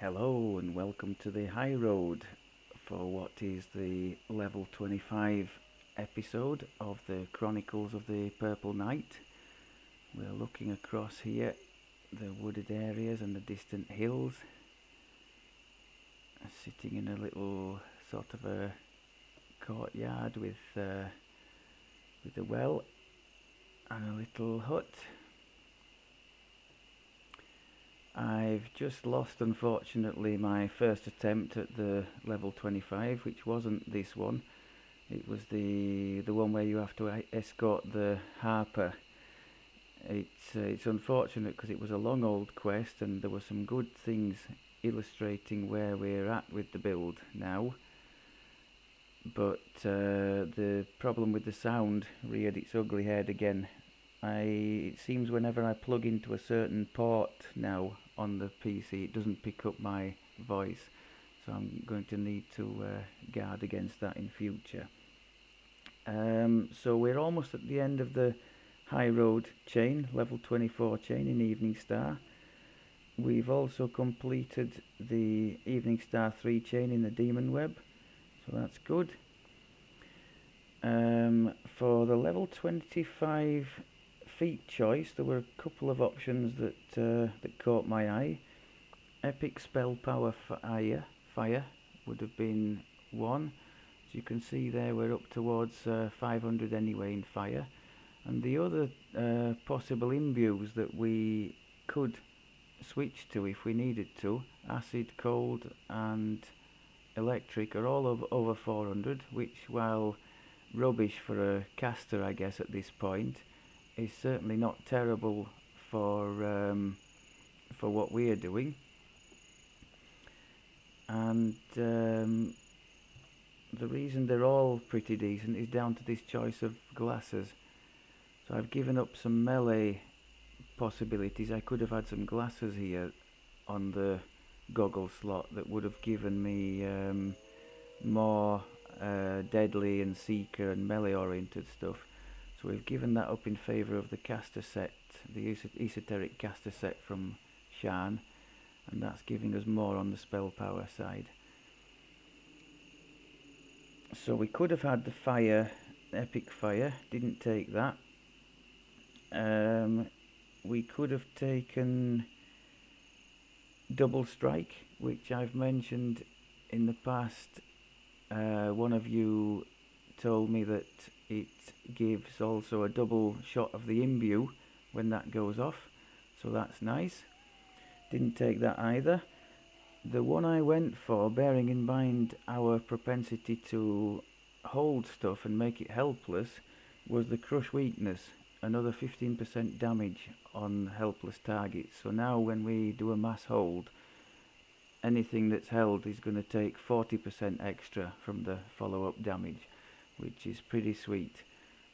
Hello and welcome to the high road for what is the level 25 episode of the Chronicles of the Purple Knight. We're looking across here the wooded areas and the distant hills, sitting in a little sort of a courtyard with a well and a little hut. I've just lost, unfortunately, my first attempt at the level 25, which wasn't this one. It was the one where you have to escort the Harper. It's unfortunate because it was a long old quest and there were some good things illustrating where we're at with the build now. But the problem with the sound reared its ugly head again. It seems whenever I plug into a certain port now on the PC, it doesn't pick up my voice, so I'm going to need to guard against that in future. So we're almost at the end of the high road chain, level 24 chain in Eveningstar. We've also completed the Eveningstar 3 chain in the Demonweb, so that's good. For the level 25 feat choice, there were a couple of options that caught my eye. Epic spell power fire would have been one. As you can see there, we're up towards 500 anyway in fire. And the other possible imbues that we could switch to if we needed to, acid, cold and electric, are all over 400, which, while rubbish for a caster I guess at this point, is certainly not terrible for what we are doing. And the reason they're all pretty decent is down to this choice of glasses. So I've given up some melee possibilities. I could have had some glasses here on the goggle slot that would have given me more deadly and seeker and melee oriented stuff. So we've given that up in favour of the caster set, the esoteric caster set from Shan, and that's giving us more on the spell power side. So we could have had the fire, epic fire, didn't take that. We could have taken double strike, which I've mentioned in the past. One of you told me that it gives also a double shot of the imbue when that goes off, so that's nice. Didn't take that either. The one I went for, bearing in mind our propensity to hold stuff and make it helpless, was the crush weakness, another 15% damage on helpless targets. So now when we do a mass hold, anything that's held is going to take 40% extra from the follow-up damage, which is pretty sweet.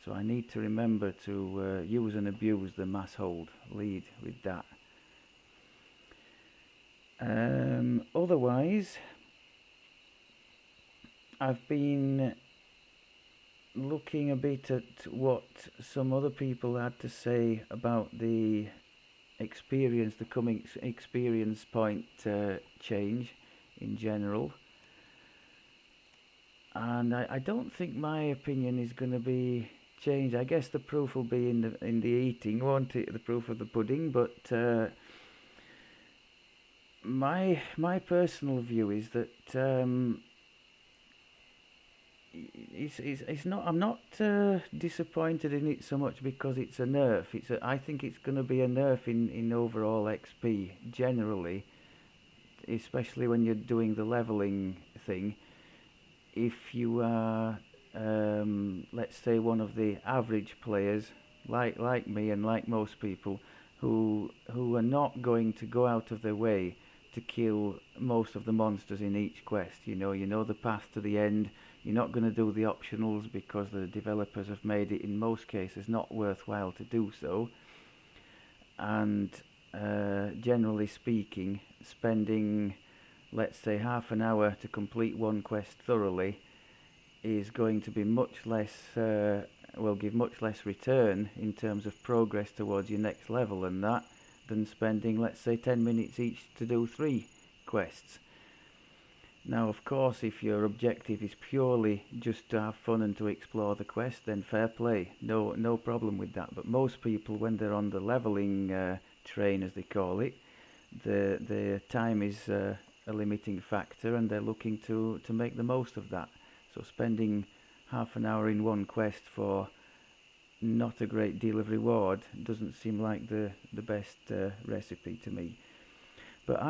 So I need to remember to use and abuse the mass hold lead with that. Otherwise, I've been looking a bit at what some other people had to say about the experience, the coming experience point change in general. And I don't think my opinion is going to be changed. I guess the proof will be in the eating, won't it? The proof of the pudding. But my personal view is that it's not. I'm not disappointed in it so much because it's a nerf. I think it's going to be a nerf in overall XP generally, especially when you're doing the leveling thing. If you are, let's say, one of the average players, like me and like most people, who are not going to go out of their way to kill most of the monsters in each quest. You know the path to the end. You're not going to do the optionals because the developers have made it, in most cases, not worthwhile to do so. And generally speaking, spending, let's say, half an hour to complete one quest thoroughly is going to be much less, will give much less return in terms of progress towards your next level than spending, let's say, 10 minutes each to do 3 quests. Now, of course, if your objective is purely just to have fun and to explore the quest, then fair play, no problem with that. But most people, when they're on the leveling train, as they call it, the time is a limiting factor, and they're looking to make the most of that. So spending half an hour in one quest for not a great deal of reward doesn't seem like the best recipe to me. But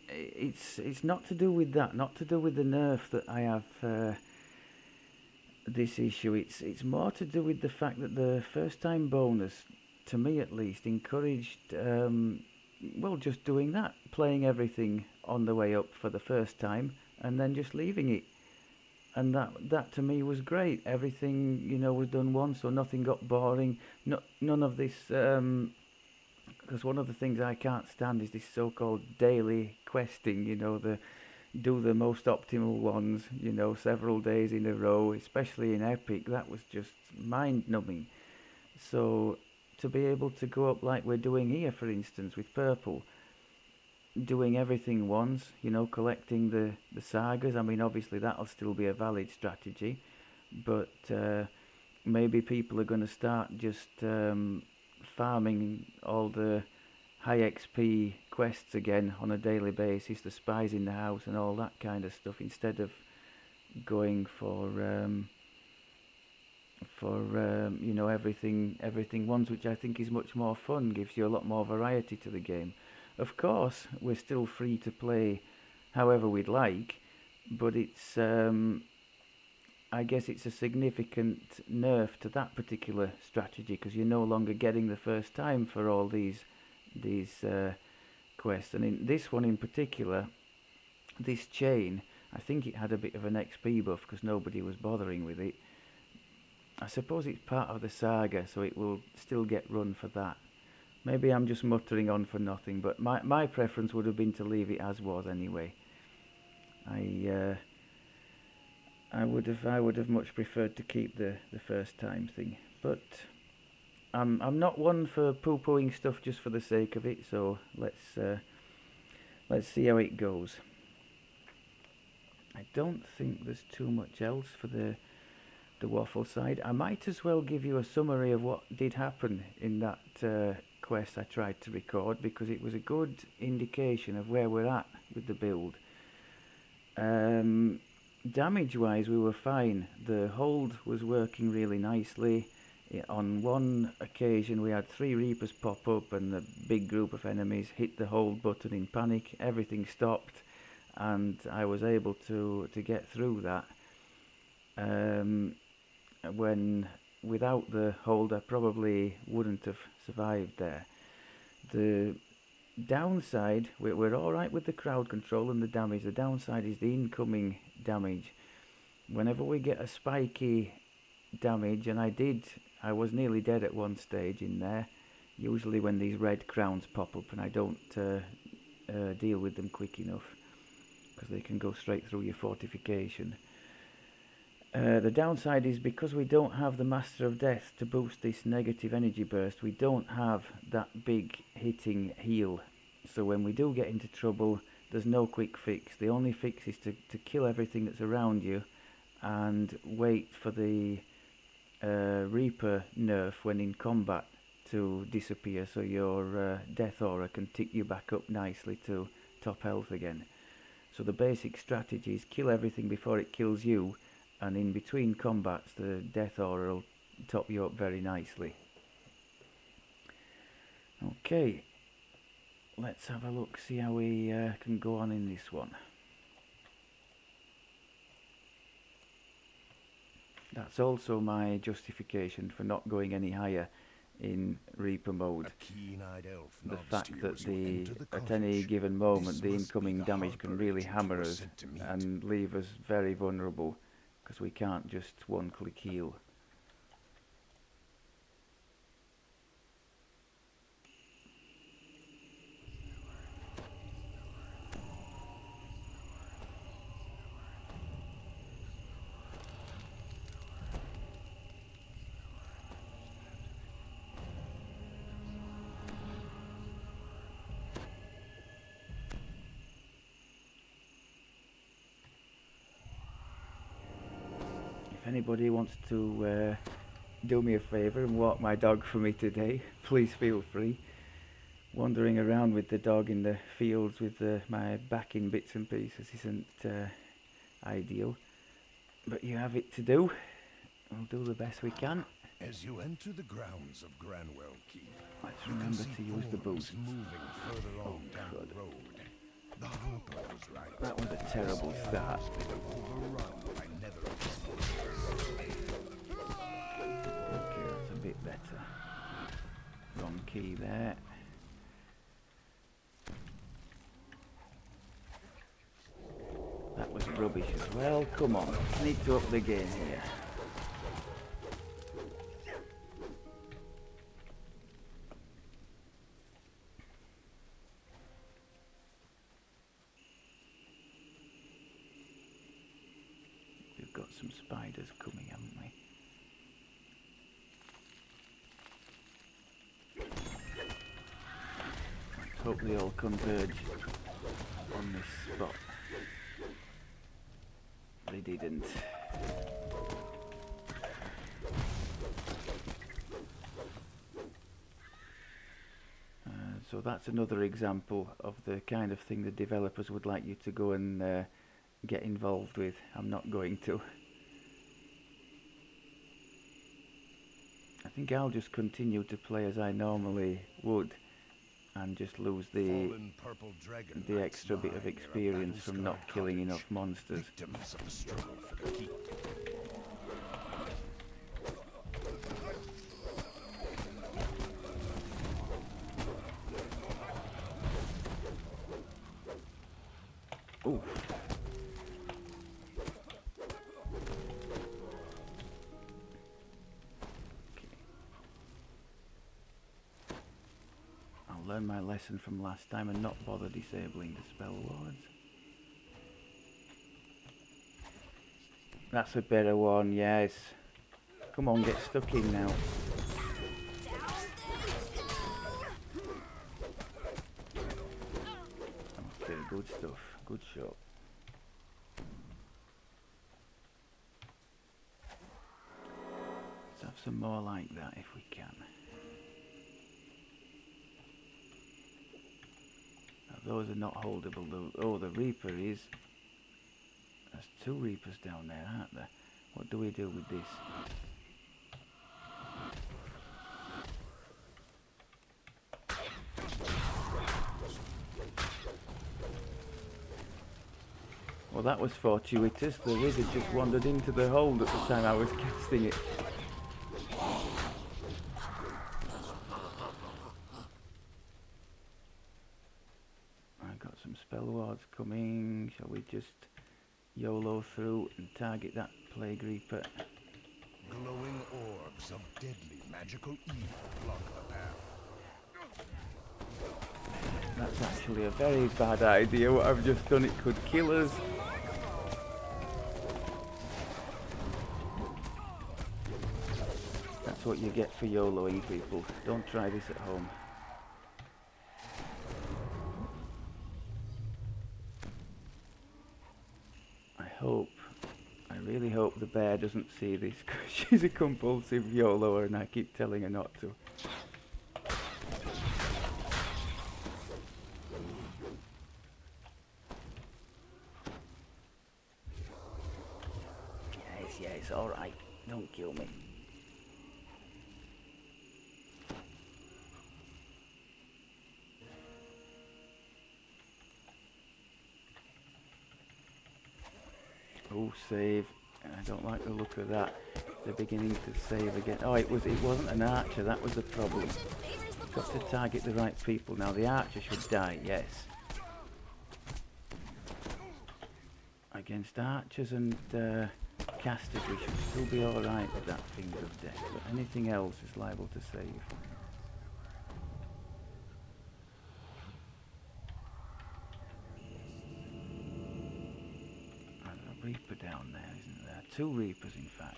it's not to do with that, not to do with the nerf that I have this issue. It's more to do with the fact that the first time bonus, to me at least, encouraged well, just doing that, playing everything on the way up for the first time and then just leaving it. And that to me was great. Everything, you know, was done once, so nothing got boring. None of this, because one of the things I can't stand is this so-called daily questing. You know, do the most optimal ones. You know, several days in a row, especially in Epic. That was just mind-numbing. So to be able to go up like we're doing here, for instance, with Purple, doing everything once, you know, collecting the sagas. I mean, obviously that'll still be a valid strategy, but maybe people are going to start just farming all the high XP quests again on a daily basis, the spies in the house and all that kind of stuff, instead of going for you know, everything once, which I think is much more fun, gives you a lot more variety to the game. Of course, we're still free to play however we'd like, but it's I guess it's a significant nerf to that particular strategy, because you're no longer getting the first time for all these quests. And in this one in particular, this chain, I think it had a bit of an XP buff because nobody was bothering with it. I suppose it's part of the saga, so it will still get run for that. Maybe I'm just muttering on for nothing, but my preference would have been to leave it as was anyway. I would have much preferred to keep the first time thing, but I'm not one for poo-pooing stuff just for the sake of it. So let's see how it goes. I don't think there's too much else for the waffle side. I might as well give you a summary of what did happen in that quest I tried to record, because it was a good indication of where we're at with the build. Damage wise, we were fine. The hold was working really nicely. On one occasion we had 3 Reapers pop up and a big group of enemies hit the hold button in panic. Everything stopped and I was able to get through that. When without the hold I probably wouldn't have survived there. The downside, we're alright with the crowd control and the damage. The downside is the incoming damage. Whenever we get a spiky damage, and I was nearly dead at one stage in there, usually when these red crowns pop up and I don't deal with them quick enough, because they can go straight through your fortification. The downside is because we don't have the Master of Death to boost this negative energy burst, we don't have that big hitting heal. So when we do get into trouble, there's no quick fix. The only fix is to kill everything that's around you and wait for the Reaper nerf when in combat to disappear, so your death aura can tick you back up nicely to top health again. So the basic strategy is kill everything before it kills you, and in between combats the death aura will top you up very nicely. Okay, let's have a look, see how we can go on in this one. That's also my justification for not going any higher in Reaper mode. The fact that at any given moment the incoming damage can really hammer us and leave us very vulnerable, because we can't just one-click heal. anybody wants to do me a favour and walk my dog for me today, please feel free. Wandering around with the dog in the fields with my back in bits and pieces isn't ideal, but you have it to do. We'll do the best we can. As you enter the grounds of Granwell Keep, Let's remember to use the boost. Moving further on down the road. The Hopper was right. That was a terrible start. Okay, that's a bit better. Wrong key there. That was rubbish as well. Come on, need to up the game here. We've got some spiders coming, haven't we? Let's hope they all converge on this spot. They didn't. So that's another example of the kind of thing the developers would like you to go and get involved with. I'm not going to. I think I'll just continue to play as I normally would and just lose the extra bit of experience from not killing enough monsters. Ooh. Learn my lesson from last time and not bother disabling the spell wards. That's a better one, yes. Come on, get stuck in now. Okay, good stuff. Good shot. Let's have some more like that if we can. Those are not holdable. Oh, the Reaper is. There's two Reapers down there, aren't there? What do we do with this? Well, that was fortuitous. The wizard just wandered into the hold at the time I was casting it. Some spell wards coming. Shall we just YOLO through and target that Plague Reaper? Glowing orbs of deadly magical evil block the path. That's actually a very bad idea. What I've just done, it could kill us. That's what you get for YOLOing, people. Don't try this at home. I really hope the bear doesn't see this, because she's a compulsive YOLOer and I keep telling her not to. Yes, alright, don't kill me. Oh, save. I don't like the look of that. They're beginning to save again. Oh, it wasn't an archer, that was the problem. Got to target the right people. Now the archer should die, yes. Against archers and casters we should still be alright with that Finger of Death, but anything else is liable to save. Reaper down there, isn't there? Two Reapers, in fact.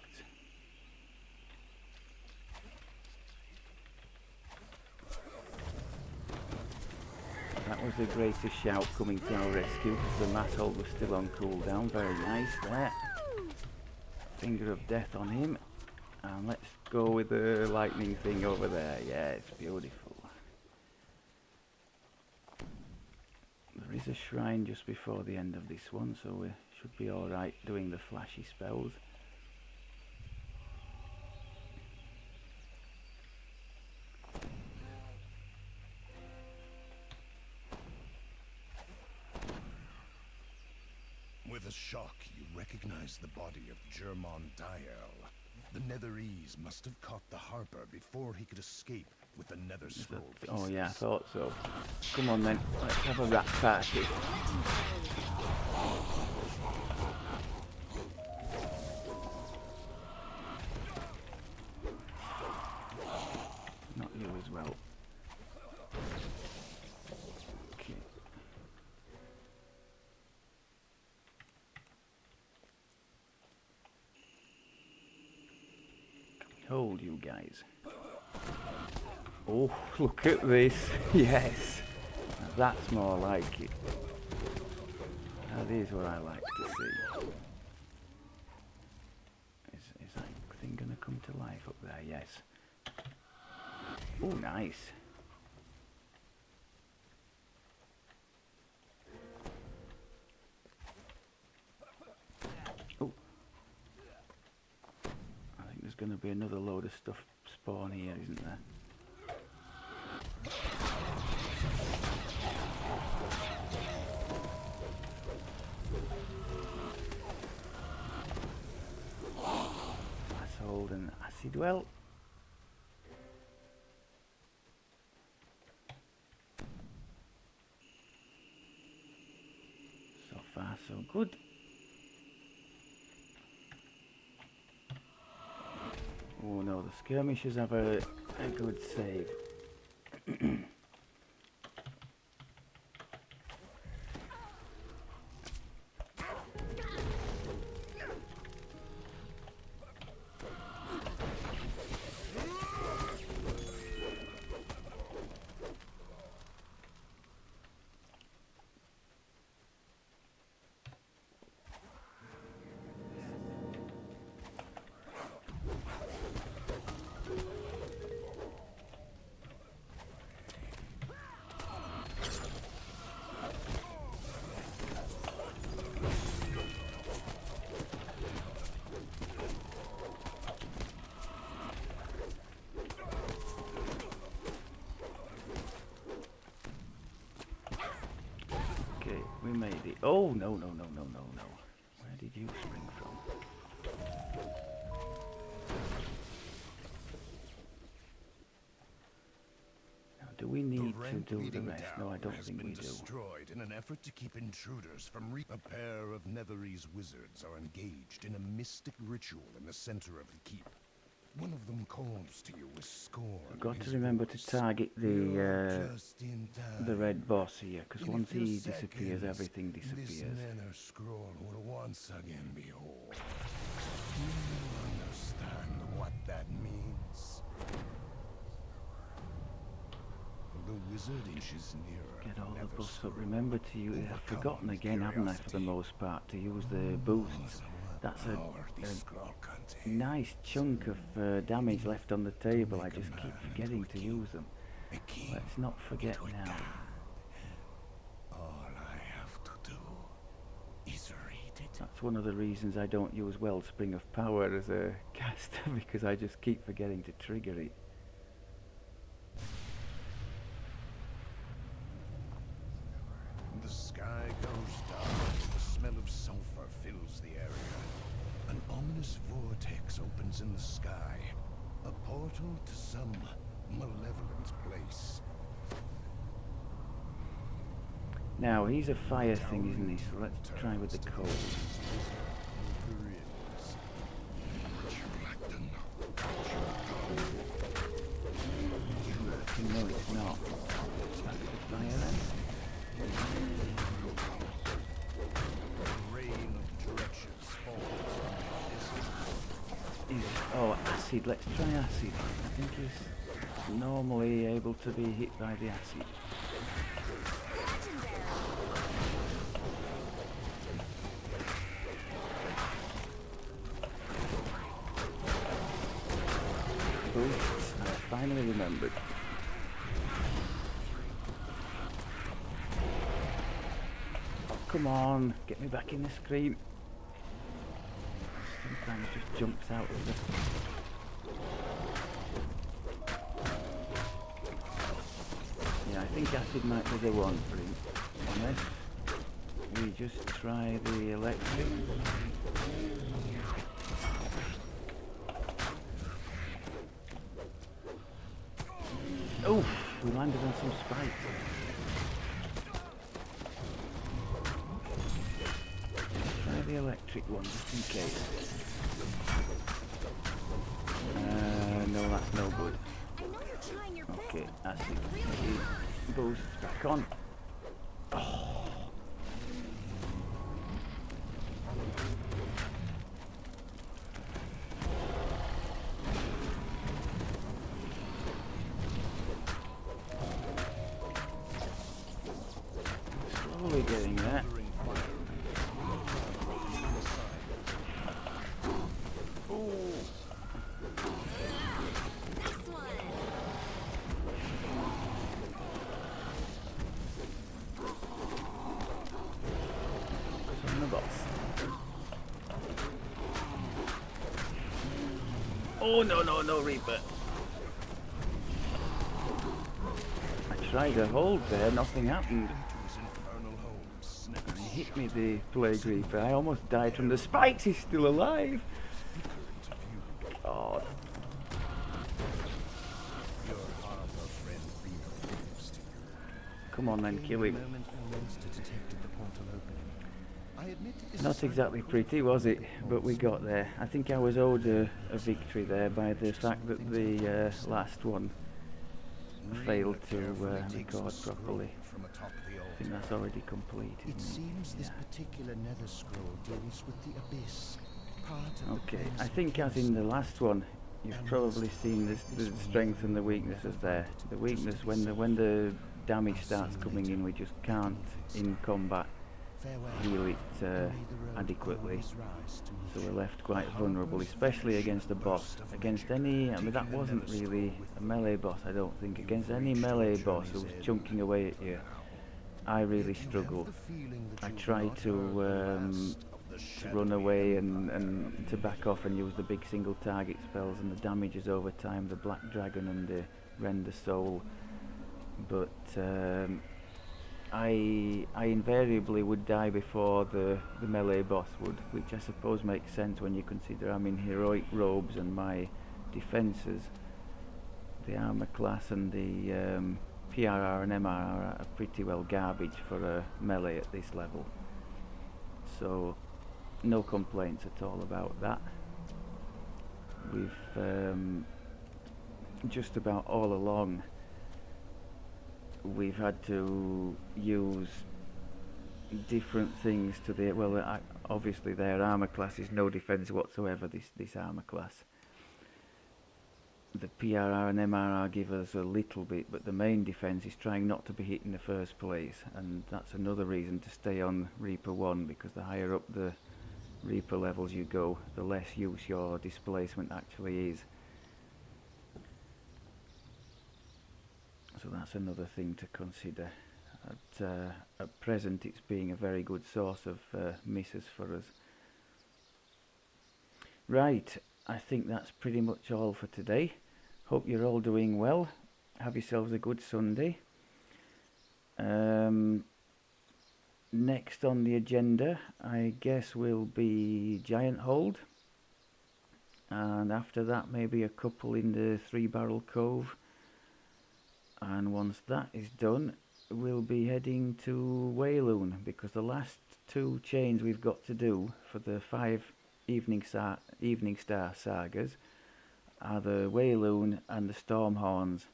That was the greatest shout coming to our rescue because the mass hold was still on cooldown. Very nice there. Finger of death on him. And let's go with the lightning thing over there. Yeah, it's beautiful. There is a shrine just before the end of this one, so we should be alright doing the flashy spells. With a shock, you recognize the body of Germon Diel. The Netherese must have caught the Harper before he could escape with the Nether Scroll pieces. Oh yeah, I thought so. Come on then, let's have a rat party. Not you as well. Okay. Hold you guys. Oh, look at this. Yes. Now that's more like it. That is what I like to see. Is that thing going to come to life up there? Yes. Oh, nice. Oh. I think there's going to be another load of stuff spawn here, isn't there? Hold an acid well. So far so good. Oh no, the skirmishers have a good save. We made it. Oh, no. Where did you spring from? Now, do we need to do the rest? No, I don't think we do. Destroyed in an effort to keep intruders from a pair of Netherese wizards are engaged in a mystic ritual in the center of the keep. One of them calls to you with scorn. I've got to remember to target the red boss here, because once he disappears, everything disappears. This Nether Scroll will once again be whole. Do you understand what that means? The wizard inches nearer. Get all the buffs up. Remember to use. I've forgotten again, haven't I, for the most part, to use the boosts. That's a nice chunk of damage left on the table. I just keep forgetting to use them. Let's not forget now. All I have to do is read it. That's one of the reasons I don't use Wellspring of Power as a caster, because I just keep forgetting to trigger it. The sky goes dark. The smell of sulfur fills the area. An ominous vortex opens in the sky. A portal to some malevolent place. Now, he's a fire thing, isn't he? So let's try with the cold. No, it's not. That's the fire then. Oh, acid. Let's try acid. I think he's normally able to be hit by the acid. finally remembered. Oh, come on, get me back in the screen. Sometimes just jumps out of the... Yeah, I think acid might be the one for him. Unless we just try the electric. Oh, we landed on some spikes. Try the electric one just in case. No, that's no good. Okay, acid. Boost back on. Oh. Slowly getting there. Oh no, Reaper. I tried to hold there, nothing happened. And he hit me, the Plague Reaper. I almost died from the spikes, he's still alive. God. Come on then, kill him. Not exactly pretty, was it? But we got there. I think I was owed a victory there by the fact that the last one failed to record properly. I think that's already completed. It seems this particular nether scroll deals with the abyss. Okay, I think as in the last one, you've probably seen the strengths and the weaknesses there. The weakness, when the damage starts coming in, we just can't, in combat, heal it adequately, so we're left quite vulnerable, especially against a boss. Against any, I mean, that wasn't really a melee boss, I don't think. Against any melee boss who was chunking away at you, I really struggle. I try to run away and to back off and use the big single target spells and the damages over time, the Black Dragon and the Rend the Soul, but I invariably would die before the melee boss would, which I suppose makes sense when you consider I'm in heroic robes and my defences, the armour class and the PRR and MRR are pretty well garbage for a melee at this level. So no complaints at all about that. We've just about all along we've had to use different things to the, well, obviously their armour class is no defence whatsoever, this armour class. The PRR and MRR give us a little bit, but the main defence is trying not to be hit in the first place, and that's another reason to stay on Reaper 1, because the higher up the Reaper levels you go, the less use your displacement actually is. So that's another thing to consider. At present it's being a very good source of misses for us. Right, I think that's pretty much all for today. Hope you're all doing well. Have yourselves a good Sunday. Next on the agenda, I guess, will be Giant Hold. And after that, maybe a couple in the Three Barrel Cove. And once that is done, we'll be heading to Wayloon, because the last two chains we've got to do for the 5 Eveningstar sagas are the Wayloon and the Stormhorns.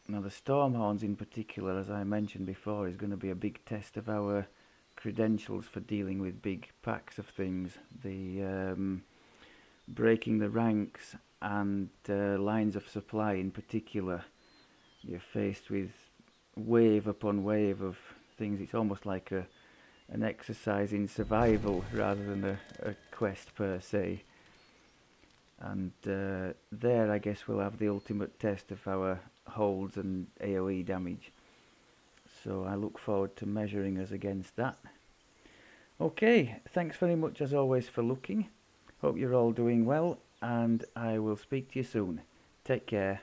Now the Stormhorns in particular, as I mentioned before, is going to be a big test of our credentials for dealing with big packs of things. The breaking the ranks and lines of supply in particular. You're faced with wave upon wave of things. It's almost like an exercise in survival rather than a quest per se. and there I guess we'll have the ultimate test of our holds and AoE damage. So I look forward to measuring us against that. Okay, thanks very much as always for looking. Hope you're all doing well, and I will speak to you soon. Take care.